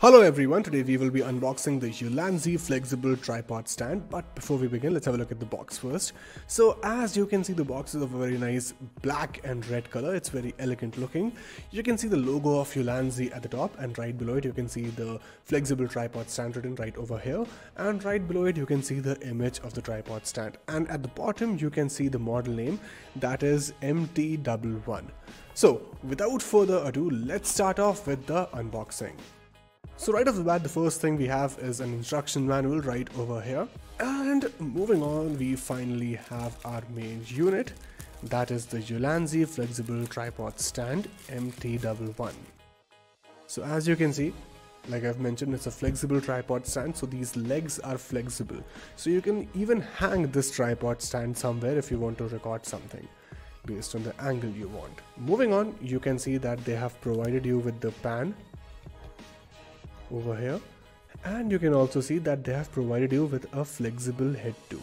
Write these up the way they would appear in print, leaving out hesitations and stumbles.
Hello everyone, today we will be unboxing the ULANZI flexible tripod stand, but before we begin, let's have a look at the box first. So as you can see, the box is of a very nice black and red color. It's very elegant looking. You can see the logo of ULANZI at the top, and right below it you can see the flexible tripod stand written right over here, and right below it you can see the image of the tripod stand, and at the bottom you can see the model name, that is MT11. So without further ado, let's start off with the unboxing. So right off the bat, the first thing we have is an instruction manual right over here. And moving on, we finally have our main unit. That is the ULANZI flexible tripod stand MT11. So as you can see, like I've mentioned, it's a flexible tripod stand, so these legs are flexible. So you can even hang this tripod stand somewhere if you want to record something based on the angle you want. Moving on, you can see that they have provided you with the pan over here, and you can also see that they have provided you with a flexible head too.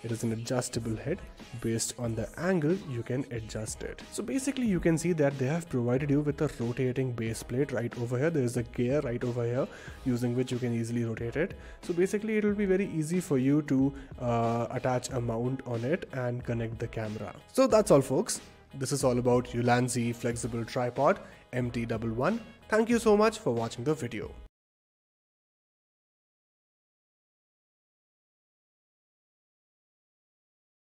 It is an adjustable head. Based on the angle you can adjust it. So basically you can see that they have provided you with a rotating base plate right over here. There is a gear right over here using which you can easily rotate it. So basically it will be very easy for you to attach a mount on it and connect the camera. So that's all folks. This is all about ULANZI flexible tripod MT11. Thank you so much for watching the video.